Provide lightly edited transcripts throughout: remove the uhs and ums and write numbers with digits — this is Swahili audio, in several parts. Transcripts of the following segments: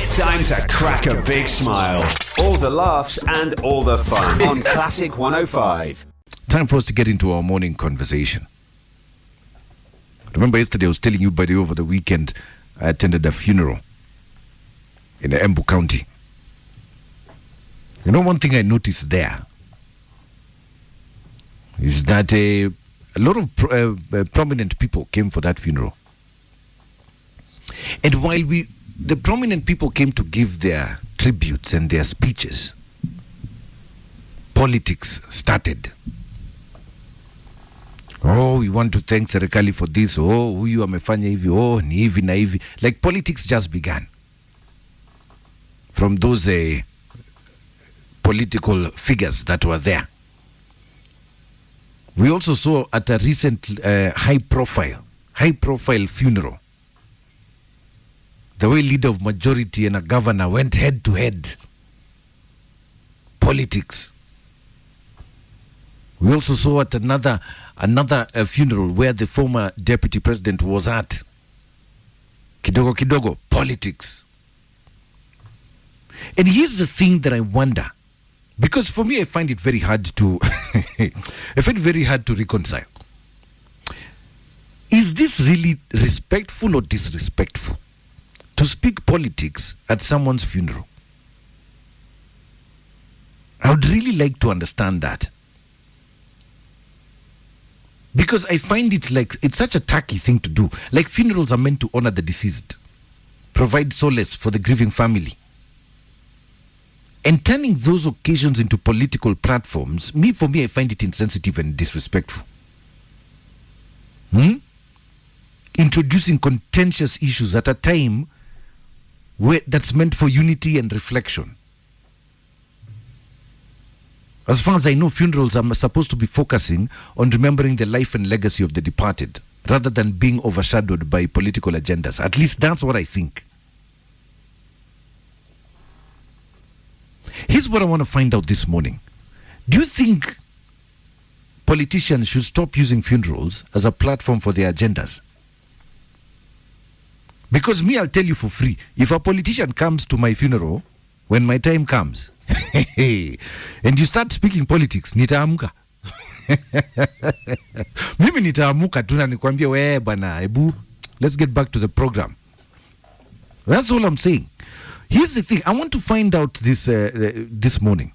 It's time to crack a big smile. All the laughs and all the fun on Classic 105. Time for us to get into our morning conversation. Remember yesterday I was telling you, by the way, over the weekend I attended a funeral in Embu County. You know, one thing I noticed there is that a lot of prominent people came for that funeral. And while the prominent people came to give their tributes and their speeches, politics started. Oh, we want to thank Serikali for this. Oh, huyu amefanya hivi. Oh, ni hivi na hivi. Like politics just began. From those political figures that were there. We also saw at a recent high profile funeral, the way leader of majority and a governor went head to head. Politics. We also saw at another funeral where the former deputy president was at. Kidogo, politics. And here's the thing that I wonder, because for me I find it very hard to reconcile. Is this really respectful or disrespectful to speak politics at someone's funeral? I would really like to understand that. Because I find it like it's such a tacky thing to do. Like funerals are meant to honor the deceased, provide solace for the grieving family. And turning those occasions into political platforms, for me, I find it insensitive and disrespectful. Introducing contentious issues at a time that's meant for unity and reflection. As far as I know, funerals are supposed to be focusing on remembering the life and legacy of the departed, rather than being overshadowed by political agendas. At least that's what I think. Here's what I want to find out this morning. Do you think politicians should stop using funerals as a platform for their agendas? Because I'll tell you for free, if a politician comes to my funeral, when my time comes, and you start speaking politics, nitaamuka. Mimi nitaamuka tu na nikwambia we bana, ebu, let's get back to the program. That's all I'm saying. Here's the thing. I want to find out this morning.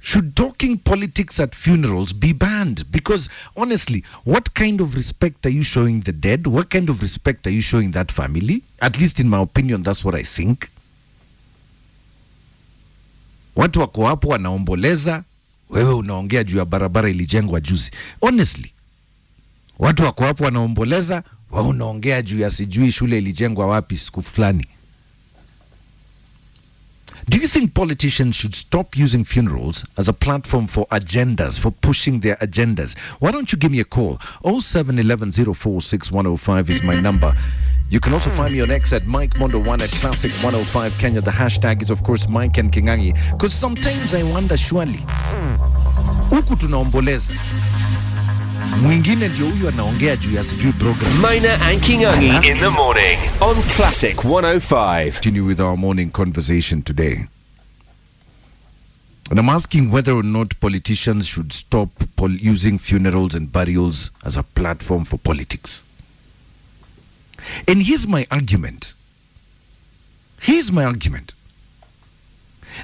Should talking politics at funerals be banned? Because honestly, what kind of respect are you showing the dead? What kind of respect are you showing that family? At least in my opinion, that's what I think. Watu wako hapo wanaomboleza, wewe unaongea juu ya barabara ilijengwa juzi. Honestly, watu wako hapo wanaomboleza, wewe unaongea juu ya sijui shule ilijengwa wapi siku fulani. Do you think politicians should stop using funerals as a platform for agendas, for pushing their agendas? Why don't you give me a call? 0711046105 is my number. You can also find me on X at Mike Mondo1 at Classic 105 Kenya. The hashtag is, of course, Mike and Kingangi. Because sometimes I wonder, surely, huku tunaomboleza, mwingine ndio huyu anaongea juu ya sijui program. Maina and Kingangi in the morning on Classic 105. Continue with our morning conversation today. And I'm asking whether or not politicians should stop using funerals and burials as a platform for politics. And here's my argument.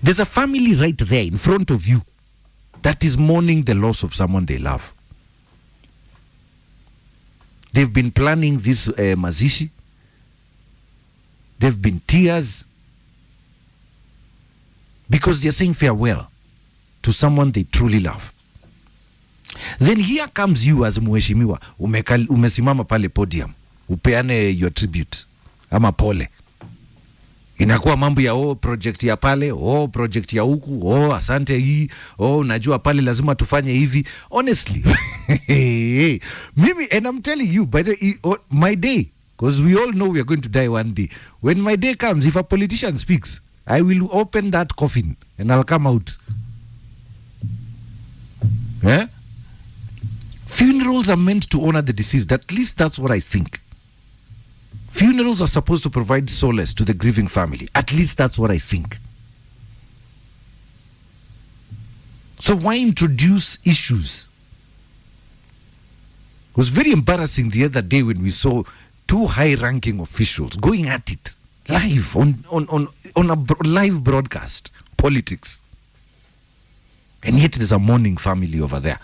There's a family right there in front of you that is mourning the loss of someone they love. They've been planning this mazishi. They've been tears because they're saying farewell to someone they truly love. Then here comes you as mheshimiwa, umesimama pale podium, upeane your tribute ama pole. Inakuwa mambo ya project ya pale, project ya huku, asante hii, najua pale lazima tufanye hivi. Honestly, Mimi, and I'm telling you, by my day, because we all know we are going to die one day. When my day comes, if a politician speaks, I will open that coffin and I'll come out. Yeah? Funerals are meant to honor the deceased. At least that's what I think. Funerals are supposed to provide solace to the grieving family. At least that's what I think. So why introduce issues? It was very embarrassing the other day when we saw two high-ranking officials going at it live on a live broadcast, politics. And yet there's a mourning family over there.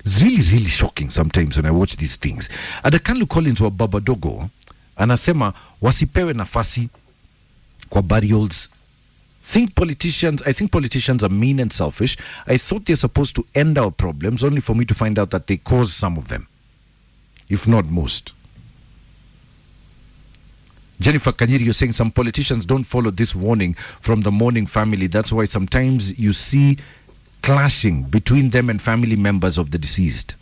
It's really, really shocking sometimes when I watch these things. Adakanlu Collins wa Babadogo anasema wasipewe nafasi kwa burials. I think politicians are mean and selfish. I thought they're supposed to end our problems, only for me to find out that they cause some of them, if not most. Jennifer Kanyiri, you're saying some politicians don't follow this warning from the mourning family. That's why sometimes you see clashing between them and family members of the deceased.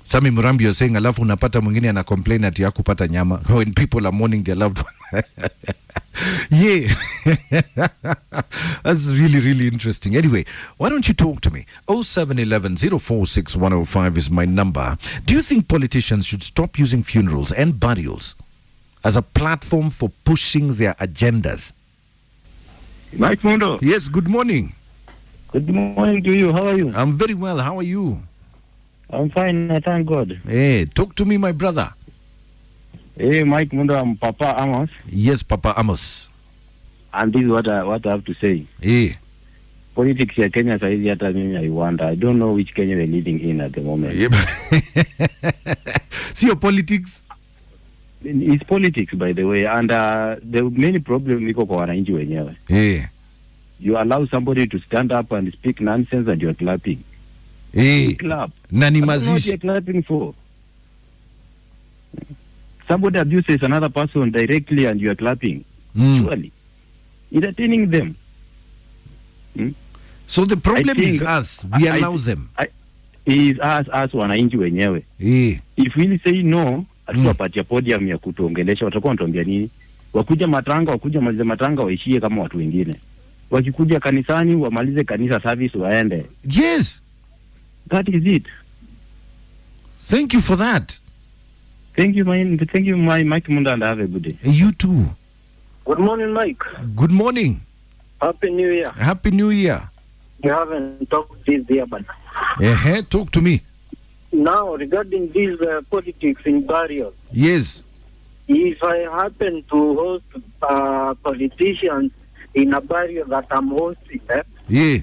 Sami Murambi, you're saying alafu unapata mwingine ana complain ati hakupata nyama when people are mourning their loved one. Yeah. That's really, really interesting. Anyway, why don't you talk to me? 0711 046 105 is my number. Do you think politicians should stop using funerals and burials as a platform for pushing their agendas? Mike Mundo. Yes, good morning. Good morning to you. How are you? I'm very well. How are you? I'm fine. I thank God. Hey, talk to me, my brother. Hey, Mike Mundo. I'm Papa Amos. Yes, Papa Amos. And this is what I have to say. Hey. Politics here, Kenya, I wonder. I don't know which Kenya we're leading in at the moment. Yep. See your politics? It's politics, by the way. And the main problem we kwa wananchi wenyewe. Hey. You allow somebody to stand up and speak nonsense and you're clapping. Hey. Clap. Nani I don't know what mazishi. you're clapping for. Somebody abuses another person directly and you're clapping. Surely. Entertaining them. So the problem is us. We allow them. Is us wananchi wenyewe. Hey. If we say no, atuwapatia podium ya kutuongelesha, watakuwa wanatuambia nini? Wakuja malize matanga waishie kama watu wengine. Wakikuja kanisani wamalize kanisa service waende. Yes. That is it. Thank you for that. Thank you, my Mike Munda, and have a good day. You too. Good morning, Mike. Good morning. Happy New Year. Happy New Year. You haven't talked this year, but Talk to me. now regarding these politics in burial, Yes. if I happen to host politicians in a burial that I'm hosting, Yeah.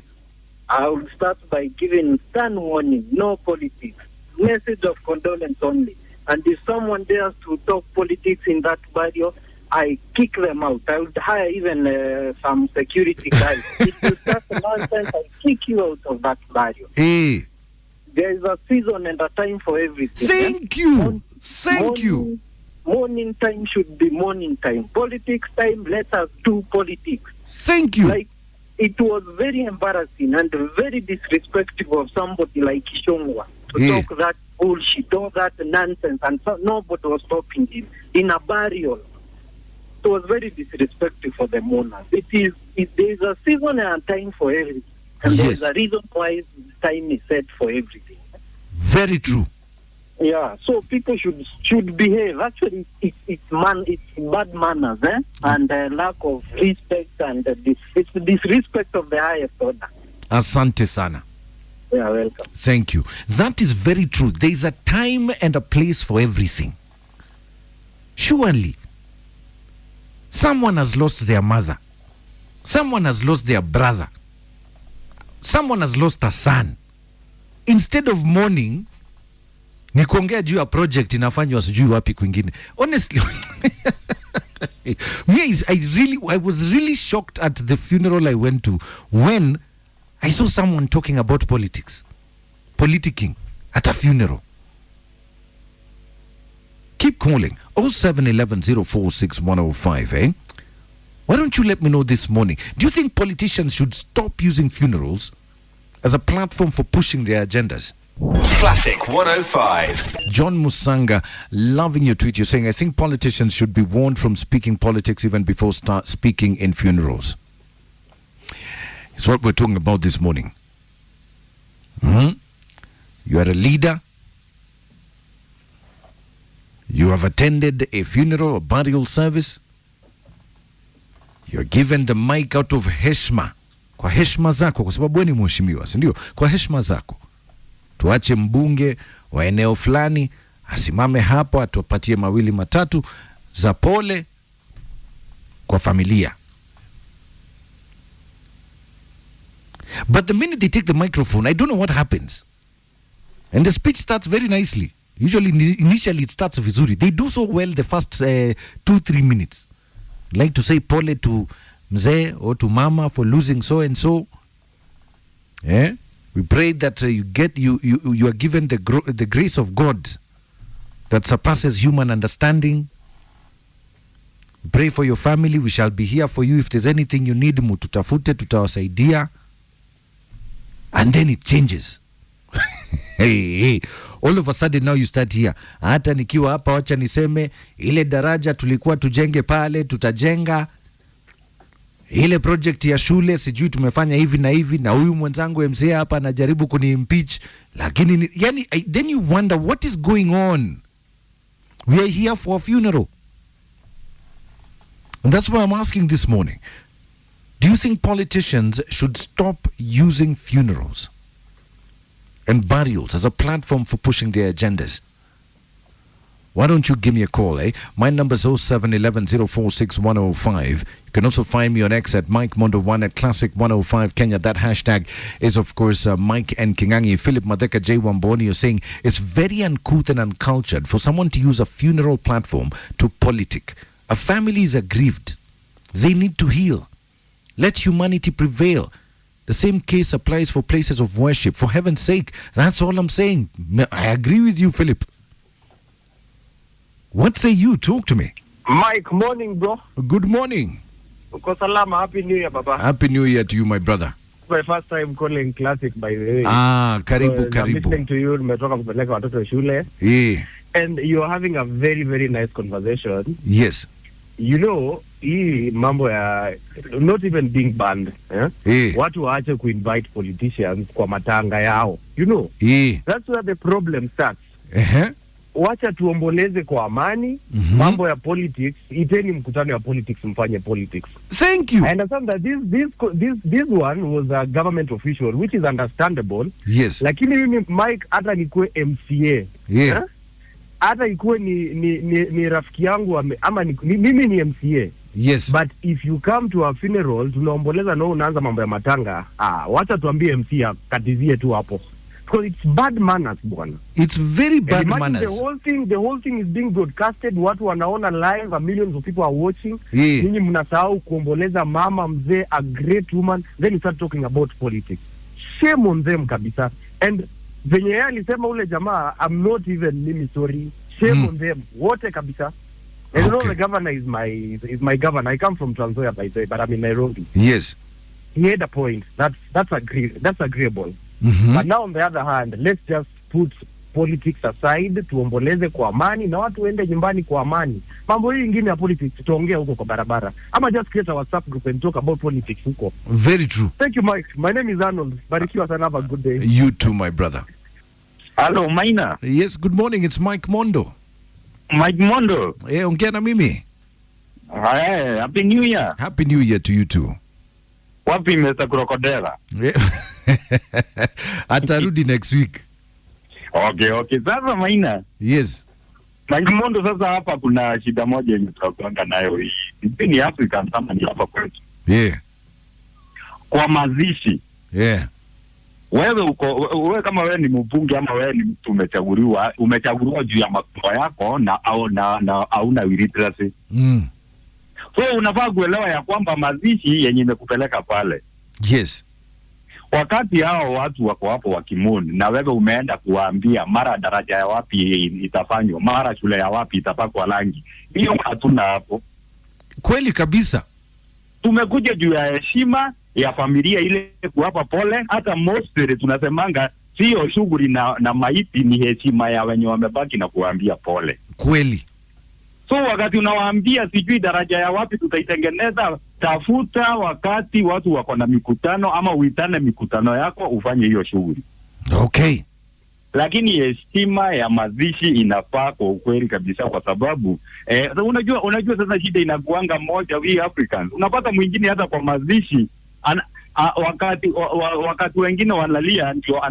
I will start by giving stern warning, no politics, message of condolence only. And if someone dares to talk politics in that burial, I kick them out. I would hire even some security guys. If you start nonsense, I kick you out of that burial. Hey. There is a season and a time for everything. Thank you. Thank you. Morning time should be morning time. Politics time, let us do politics. Thank you. Like, it was very embarrassing and very disrespectful of somebody like Kishongwa to talk that bullshit, all that nonsense, and so nobody was stopping him in a burial. It was very disrespectful for the mourners. There is a season and a time for everything, and there is a reason why time is set for everything. Very true. Yeah, so people should behave. Actually, it's bad manners, and lack of respect, and it's disrespect of the highest order. Asante sana. Yeah, welcome. Thank you. That is very true. There is a time and a place for everything. Surely, someone has lost their mother. Someone has lost their brother. Someone has lost a son. Instead of mourning, ni kuongea juu ya project inafanywa sijui wapi kwingine. Honestly, I was really shocked at the funeral I went to when I saw someone talking about politicking at a funeral. Keep calling 0711 046 105. Why don't you let me know this morning? Do you think politicians should stop using funerals as a platform for pushing their agendas? Classic 105. John Musanga, loving your tweet. You're saying, I think politicians should be warned from speaking politics even before start speaking in funerals. It's what we're talking about this morning. You are a leader. You have attended a funeral or burial service. You're given the mic out of heshima. Kwa heshima zako, kwa sababu wewe ni mheshimiwa, si ndio? Kwa heshima zako. Tuache mbunge wa eneo fulani asimame hapo atupatie mawili matatu za pole kwa familia. But the minute they take the microphone, I don't know what happens. And the speech starts very nicely. Initially it starts vizuri. They do so well the first 2-3 minutes. Like to say pole to mzee or to mama for losing so and so. Yeah? We pray that you are given the grace of God that surpasses human understanding. Pray for your family. We shall be here for you. If there's anything you need, mututafute, tutawasaidia. And then it changes. Hey. All of a sudden now you start here. Hata nikiwa hapa wacha niseme ile daraja tulikuwa tujenge pale, tutajenga. Ile project ya shule sijui tumefanya hivi na huyu mwenzangu MCA hapa anajaribu kuni-impeach. Lakini yani, then you wonder what is going on. We are here for a funeral. And that's why I'm asking this morning. Do you think politicians should stop using funerals and burials as a platform for pushing their agendas? Why don't you give me a call, eh? My number is 0711046105. You can also find me on X at Mike Mondo1 at Classic 105 Kenya. That hashtag is, of course, Mike and Kingangi. Philip Madeka J. Wamboni is saying it's very uncouth and uncultured for someone to use a funeral platform to politic. A family is aggrieved. They need to heal. Let humanity prevail. The same case applies for places of worship. For heaven's sake, that's all I'm saying. I agree with you, Philip. What say you? Talk to me. Mike, morning, bro. Good morning. Uko salama. Happy New Year, baba. Happy New Year to you, my brother. My first time calling Classic, by the way. Karibu, I'm listening karibu. to you. Nimetoka kupeleka watoto shule. Yeah. And you're having a very, very nice conversation. Yes. You know, hii mambo ya not even being banned. Yeah. Watu waache kuinvite politicians kwa matanga yao. You know? Yeah. That's where the problem starts. Uh-huh. Wacha tuomboleze kwa amani. Mambo ya politics, iteni mkutano ya politics, mfanye politics. Thank you. I understand that this one was a government official, which is understandable. Yes. Lakini mimi Mike, hata nikuwe MCA. Yeah. Hata ikuwe ni rafiki yangu ama mimi ni MCA. Yes. But if you come to a funeral, tunaomboleza na unaanza mambo ya matanga, wacha tuambie MCA katizie tu hapo. Because it's bad manners, bwana. It's very bad manners. The whole thing is being broadcasted. Watu wanaona live, and millions of people are watching. Yeah. Ninyi mnasahau kuomboleza mama mzee, a great woman, then you start talking about politics. Shame on them kabisa. And venye yeye alisema ule jamaa, I'm not even mimi sorry. Shame on them. Wote kabisa. And you know the governor is my governor. I come from Trans Nzoia, by the way, but I'm in Nairobi. Yes. He had a point. That's agreeable. But now on the other hand, let's just put politics aside, tuomboleze kwa amani na watu waende nyumbani kwa amani. Mambo hii ingine ya politics tutaongea huko kwa barabara. Ama just create a WhatsApp group and talk about politics huko. Very true. Thank you, Mike. My name is Arnold. Barikiwa sana, have a good day. You too, my brother. Hello, Maina. Yes, good morning. It's Mike Mondo. Mike Mondo. Ongea na mimi. Hey, Happy New Year. Happy New Year to you too. Wapi Mr. Crocodile? Atarudi next week. Okay. Sasa Maina. Yes. Mike Mondo, sasa hapa kuna shida moja yenye tunakuanga nayo hii. Ni African kama ni hapa kwetu. Yeah. Kwa mazishi. Yeah. Wewe kama wewe ni mbunge ama wewe ni mtu umechaguliwa juu ya mambo yako na hauna illiteracy. So unafaa kuelewa ya kwamba mazishi yenye imekupeleka pale. Yes. Wakati hao watu wako hapo wakimuni na wewe umeenda kuwaambia mara daraja ya wapi itafanywa, mara shule ya wapi itapakwa rangi. Hiyo hatuna hapo. Kweli kabisa. Tumekuja juu ya heshima ya familia ile kuwapa pole. Hata mostly tunasemanga sio shughuli na maiti, ni heshima ya wenye wamebaki na kuwaambia pole. Kweli. So wakati unawaambia sijui daraja ya wapi tutaitengeneza, tafuta wakati watu wako na mikutano ama uitane mikutano yako ufanye hiyo shughuli. Okay. lakini heshima ya mazishi inafaa kwa ukweli kabisa, kwa sababu unajua sasa shida inakuanga moja, we Africans unapata mwingine hata kwa mazishi wakati wengine wanalia ndio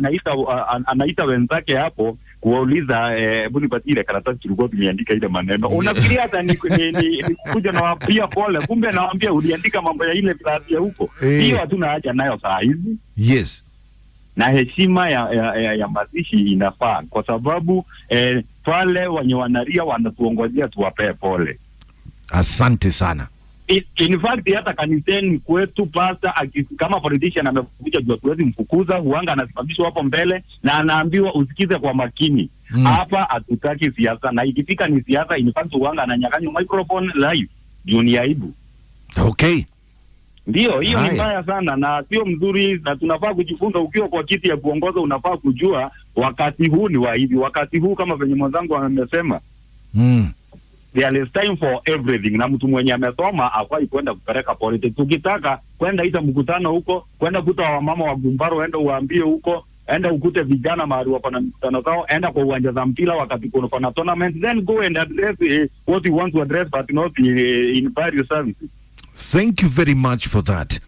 anaita wenzake hapo kuwauliza hebu nipatie ile karatasi tulikuwa tumeandika ile maneno. Unafikiria hata ni kuja na wapia pole, kumbe nawaambia uliandika mambo ya ile klasi ya huko. Hiyo hatuna haja nayo saa hizi. Yes. Na heshima ya mazishi inafaa, kwa sababu pale wenye wanalia wanatuongojea tuwapee pole. Asante sana. In fact hata kanisani kwetu pasta kama politician amekuja jua tuwezi mfukuza, huanga anasimamishwa hapo mbele na anaambiwa usikize kwa makini. Hapa hatutaki siasa, na ikifika ni siasa in fact huanga ananyang'anywa microphone live. Juni aibu. Okay. Ndio, hiyo ni mbaya sana na sio mzuri, na tunafaa kujifunza. Ukiwa kwa kiti ya kuongoza unafaa kujua wakati huu ni wa hivi, wakati huu kama venye mwenzangu amesema. There is time for everything, na mtu mwenye amesoma hafai kwenda kupeleka politics. Ukitaka kwenda ita mkutano huko, kwenda kuta wamama wa Gumbaro, enda uambie huko, enda ukute vijana mahali wako na mkutano zao, enda kwa uwanja za mpira wakati kuna na tournament, then go and address what you want to address, but not in various services. Thank you very much for that.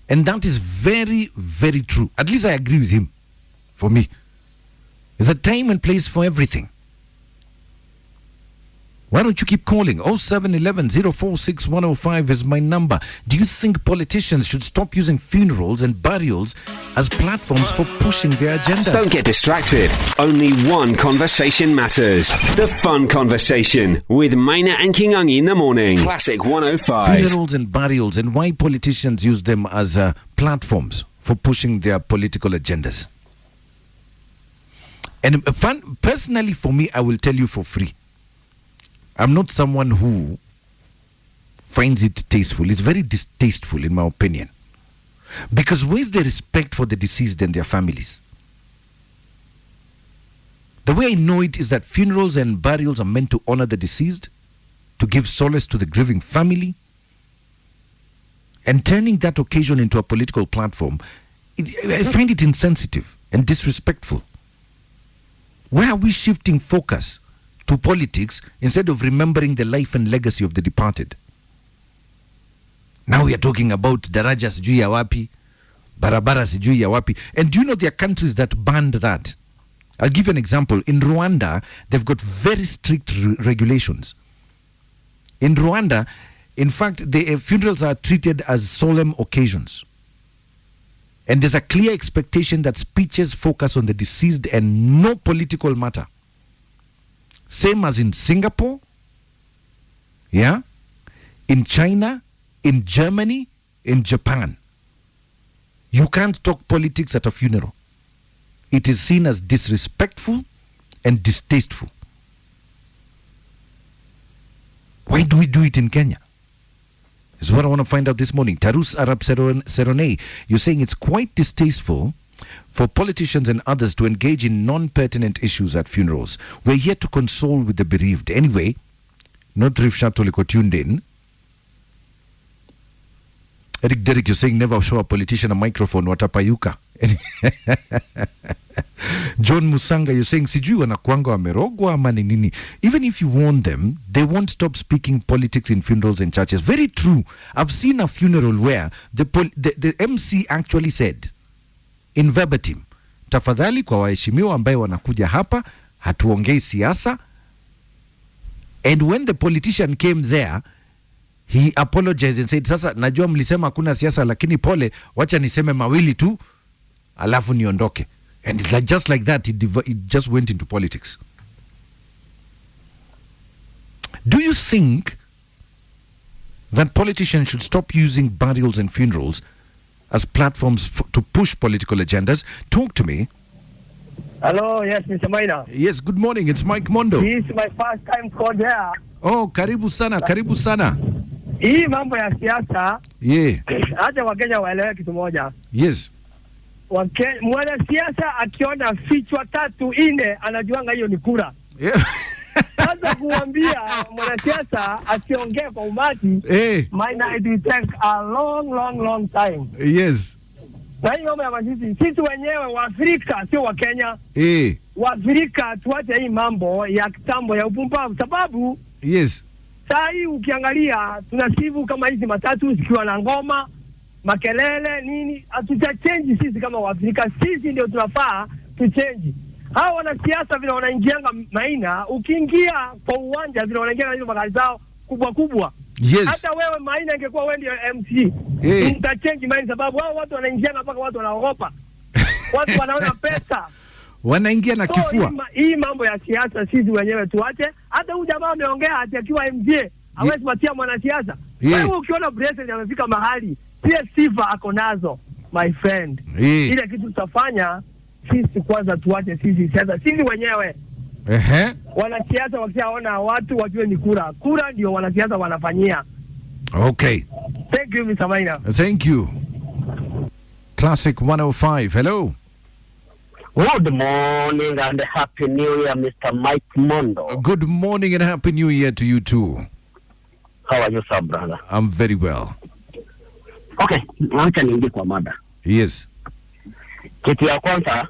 And that is very, very true. At least I agree with him. For me, there's a time and place for everything. Why don't you keep calling? 0711 046 105 is my number. Do you think politicians should stop using funerals and burials as platforms for pushing their agendas? Don't get distracted. Only one conversation matters. The fun conversation with Maina and Kingangi in the morning. Classic 105. Funerals and burials, and why politicians use them as platforms for pushing their political agendas. And personally for me, I will tell you for free. I'm not someone who finds it tasteful. It's very distasteful in my opinion. Because where's the respect for the deceased and their families? The way I know it is that funerals and burials are meant to honor the deceased, to give solace to the grieving family, and turning that occasion into a political platform, I find it insensitive and disrespectful. Why are we shifting focus to politics instead of remembering the life and legacy of the departed? Now we are talking about daraja sijui ya wapi, barabara sijui ya wapi. And do you know there are countries that banned that? I'll give you an example. In Rwanda, they've got very strict regulations. In Rwanda, in fact, the funerals are treated as solemn occasions. And there's a clear expectation that speeches focus on the deceased and no political matter. Same as in Singapore, in China, in Germany, in Japan. You can't talk politics at a funeral. It is seen as disrespectful and distasteful. Why do we do it in Kenya? Is what I want to find out this morning. Tarus Arab Serone, you're saying it's quite distasteful for politicians and others to engage in non-pertinent issues at funerals. We're here to console with the bereaved. Anyway, not Rifshat Toliko tuned in. Eric Derek, you're saying never show a politician a microphone, watapayuka. John Musanga, you're saying sijui wanakuanga wamerogwa ama ni nini. Even if you warn them, they won't stop speaking politics in funerals and churches. Very true. I've seen a funeral where the MC actually said, in verbatim, tafadhali kwa waheshimiwa ambaye wanakuja hapa, hatuongei siasa. And when the politician came there, he apologized and said, sasa najua mlisema hakuna siasa lakini pole, wacha niseme mawili tu alafu niondoke. And it's like, just like that, it just went into politics. Do you think that politicians should stop using burials and funerals as platforms to push political agendas? Talk to me. Hello, yes, Mr. Maina. Yes, good morning. It's Mike Mondo. This is my first time call here. Oh, karibu sana, karibu sana. Hii mambo ya siasa, acha Wakenya waelewe kitu moja. Yes. Mwanasiasa akiona vichwa 3 4 anajuanga hiyo ni kura. Sasa kuambia mwanasiasa asiongee kwa umati, Maina, it will take a long time. Yes. Na hii mambo ya masisi, sisi wenyewe wa Afrika sio wa Kenya. Wa Afrika tuache hii mambo ya kitambo ya upumbavu, sababu yes. Saa hii ukiangalia tunasifu kama hizi matatu zikiwa na ngoma, makelele nini, hatutachange sisi kama wa Afrika. Sisi ndio tunafaa tuchange. Hao wanasiasa vile wanaingianga Maina, ukiingia kwa uwanja vile wanaingia na hizo magari zao kubwa kubwa. Yes. Hata wewe Maina ingekuwa wewe ndio MC. Utachange Maina sababu hao watu wanaingia mpaka watu wanaogopa. Watu wanaona pesa. Wanaingia na kifua. Hii mambo ya siasa sisi wenyewe tuache. Hata huyu jamaa ameongea ati akiwa MJ hawezi patia mwanasiasa. Wewe ukiona president amefika mahali, pia sifa ako nazo, my friend. Ile kitu tutafanya sisi kwanza tuache sisi siasa sisi wenyewe. Wanasiasa wakiona watu wajue ni kura. Kura ndio wanasiasa wanafanyia. Okay. Thank you, Mr. Maina. Thank you. Classic 105. Hello. Good morning and happy new year, Mr. Mike Mondo. Good morning and happy new year to you too. How are you, sir, brother? I'm very well. Okay, acha niingie kwa mada. Yes. Kitu ya kwanza,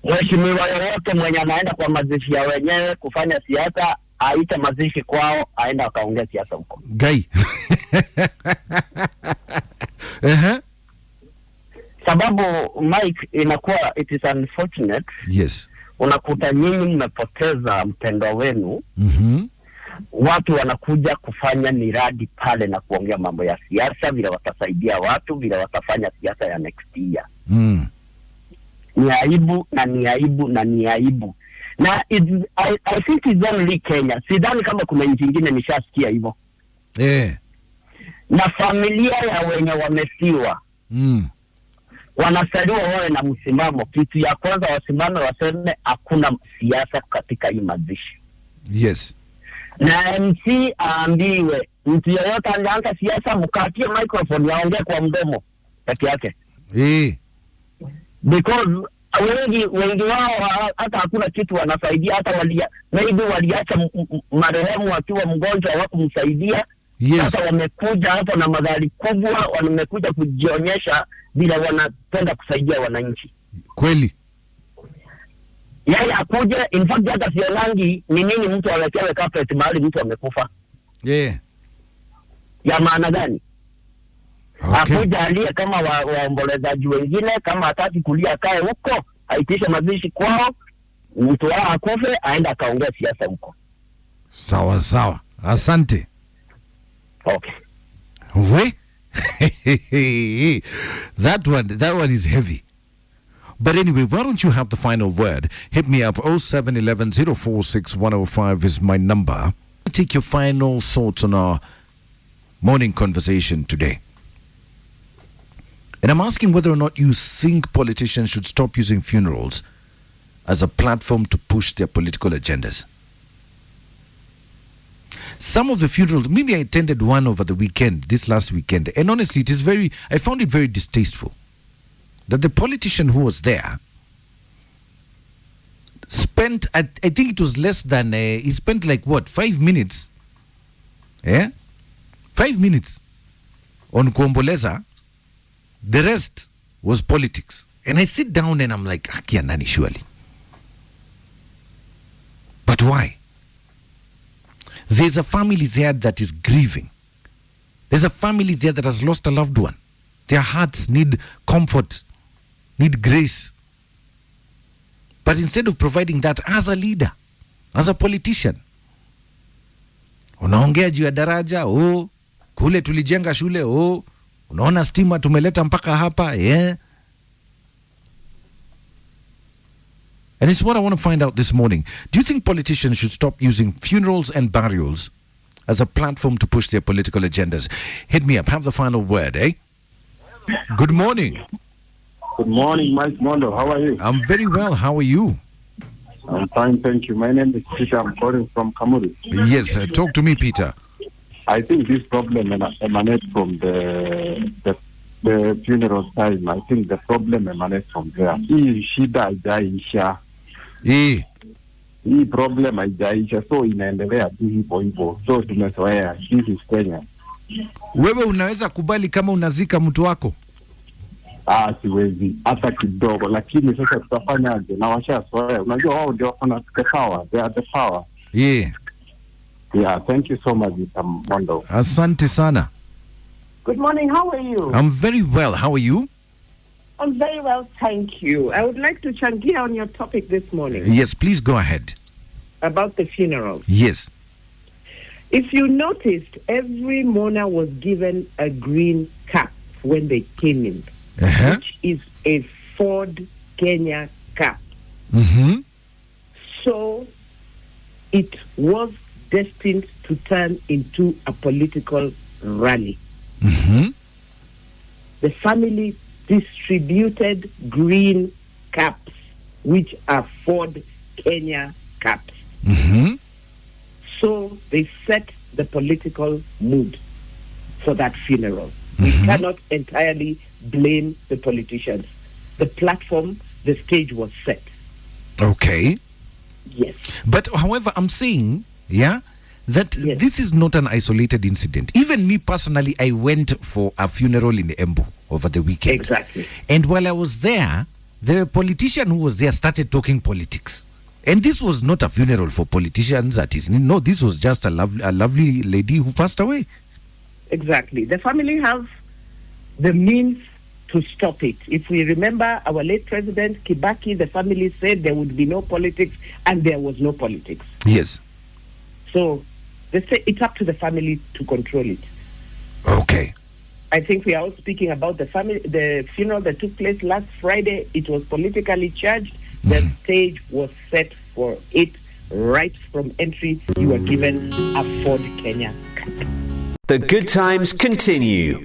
mheshimiwa yoyote mwenye anaenda kwa mazishi ya wenyewe kufanya siasa, aite mazishi kwao, aenda akaongea siasa huko. Guy. Sababu Mike, inakuwa it is unfortunate. Yes. Unakuta nyinyi mmepoteza mpendwa wenu. Watu wanakuja kufanya miradi pale na kuongea mambo ya siasa, vile watasaidia watu, vile watafanya siasa ya next year. Ni aibu na ni aibu na ni aibu. Na I think it's only Kenya. Sidhani kama kuna nchi nyingine nishasikia hivyo. Na familia ya wenye wamefiwa. Wanasaliwa wawe na msimamo. Kitu ya kwanza wasimame waseme hakuna siasa katika hii mazishi. Yes. Na MC aambiwe mtu yeyote anaanza siasa mkatie microphone yaongee kwa mdomo peke yake. Because wengi wao hata hakuna kitu wanasaidia, hata maybe waliacha marehemu akiwa mgonjwa hawakumsaidia. Yes. Sasa wamekuja hapo na magari kubwa, wamekuja kujionyesha bila wanapenda kusaidia wananchi. Kweli. Yeye akuje, in fact hata sionangi ni nini mtu alekewe carpet mahali mtu amekufa. Ya maana gani? Okay. Akuja alie kama waombolezaji wengine, kama hataki kulia kae huko, aitishe mazishi kwao, mtu wao akufe, aenda akaongea siasa huko. Sawa sawa. Asante. Okay. That one is heavy. But anyway, why don't you have the final word? Hit me up. 0711 046 105 is my number. Take your final thoughts on our morning conversation today. And I'm asking whether or not you think politicians should stop using funerals as a platform to push their political agendas. Some of the funerals, maybe I attended one over the weekend, this last weekend, and honestly, I found it very distasteful that the politician who was there spent, I think it was less than, he spent 5 minutes, 5 minutes on kuomboleza. The rest was politics. And I sit down and I'm like, Akia nani surely. But why? There's a family there that is grieving. There's a family there that has lost a loved one. Their hearts need comfort, need grace. But instead of providing that as a leader, as a politician, unaongea juu ya daraja, kule tulijenga shule, unaona stima tumeleta mpaka hapa, And it's what I want to find out this morning. Do you think politicians should stop using funerals and burials as a platform to push their political agendas? Hit me up. Have the final word, Good morning. Good morning, Mike Mondo. How are you? I'm very well. How are you? I'm fine, thank you. My name is Peter. I'm calling from Kamuru. Yes, talk to me, Peter. I think this problem emanates from the funeral time. I think the problem emanates from there. Hii shida haijaisha. Hii problem haijaisha, so inaendelea tu hivyo hivyo. So tumezoea. This is Kenya. Wewe unaweza kubali kama unazika mtu wako? Siwezi hata kidogo, lakini sasa tutafanyaje? Na washazoea, unajua wao ndio wana the power, they are the power. Yeah. Yeah, thank you so much, Mr. Mondo. Asante sana. Good morning, how are you? I'm very well. How are you? I'm very well, thank you. I would like to changia on your topic this morning. Yes, please go ahead. About the funeral. Yes. If you noticed, every mourner was given a green cap when they came in, which is a Ford Kenya cap. Mm-hmm. So it was destined to turn into a political rally. Mm-hmm. The family distributed green caps, which are Ford Kenya caps. Mm-hmm. So they set the political mood for that funeral. We cannot entirely blame the politicians. The platform, the stage was set. Okay. Yes. But however, I'm saying, that this is not an isolated incident. Even me personally, I went for a funeral in Embu over the weekend. Exactly. And while I was there, the politician who was there started talking politics. And this was not a funeral for politicians. No, this was just a lovely lady who passed away. Exactly. The family have the means to stop it. If we remember our late president, Kibaki, the family said there would be no politics, and there was no politics. Yes. So they say it's up to the family to control it. Okay. I think we are all speaking about the funeral that took place last Friday. It was politically charged. The stage was set for it right from entry. You were given a Ford Kenya cap. The good times continue.